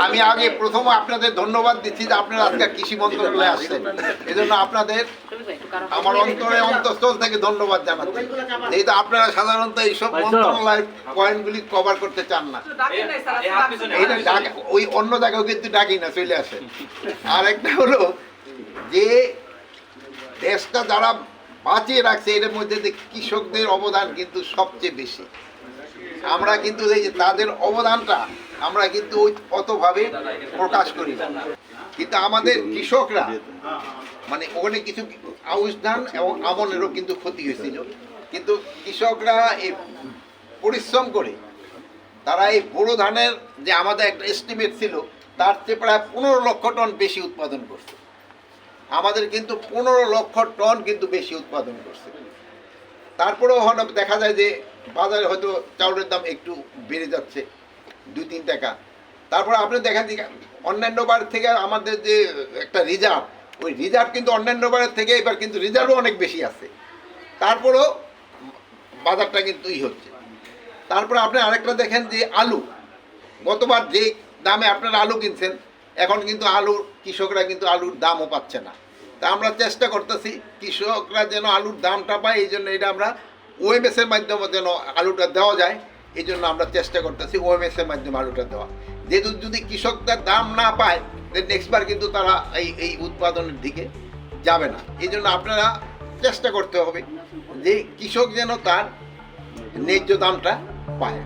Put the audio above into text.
আমি আগে প্রথম আপনাদের ধন্যবাদ দিচ্ছি যে আপনারা আজকে কৃষি মন্ত্রণালয়ে আসছেন, এজন্য আপনাদের আমার অন্তঃস্থল থেকে ধন্যবাদ জানাচ্ছি। যেহেতু আপনারা সাধারণত এইসব মন্ত্রণালয়ের পয়েন্টগুলি কভার করতে চান না, এইটা ওই অন্য জায়গাও কিন্তু ডাকি না, চলে আসে। আর একটা হলো যে দেশটা যারা বাঁচিয়ে রাখছে এর মধ্যে কৃষকদের অবদান কিন্তু সবচেয়ে বেশি। আমরা কিন্তু এই যে তাদের অবদানটা আমরা কিন্তু অতভাবে প্রকাশ করি না, কিন্তু আমাদের কৃষকরা মানে ওখানে কিছু আউশ ধান এবং আমনেরও কিন্তু ক্ষতি হয়েছিল, কিন্তু কৃষকরা এই পরিশ্রম করে তারা এই বোরো ধানের যে আমাদের একটা এস্টিমেট ছিল তার চেয়ে প্রায় 15 লক্ষ টন বেশি উৎপাদন করছে। আমাদের কিন্তু 15 লক্ষ টন কিন্তু বেশি উৎপাদন করছে। তারপরেও দেখা যায় যে বাজারে হয়তো চাউলের দাম একটু বেড়ে যাচ্ছে 2-3 টাকা। তারপরে আপনি দেখেন যে অন্যান্য বার থেকে আমাদের যে একটা রিজার্ভ, ওই রিজার্ভ কিন্তু অন্যান্য বারের থেকে এবার কিন্তু রিজার্ভও অনেক বেশি আছে, তারপরেও বাজারটা কিন্তু হচ্ছে। তারপরে আপনি আরেকটা দেখেন যে আলু, গতবার যে দামে আপনারা আলু কিনছেন এখন কিন্তু আলুর কৃষকরা কিন্তু আলুর দামও পাচ্ছে না। তা আমরা চেষ্টা করতেছি কৃষকরা যেন আলুর দামটা পায়, এই জন্য এটা আমরা ওএমএস এর মাধ্যমে যেন আলুটা দেওয়া যায়, এই জন্য আমরা চেষ্টা করতেছি ওএমএস এর মাধ্যমে আলুটা দেওয়া। যেহেতু যদি কৃষকদের দাম না পায় নেক্সট বার কিন্তু তারা এই উৎপাদনের দিকে যাবে না। এই জন্য আপনারা চেষ্টা করতে হবে যে কৃষক যেন তার ন্যায্য দামটা পায়।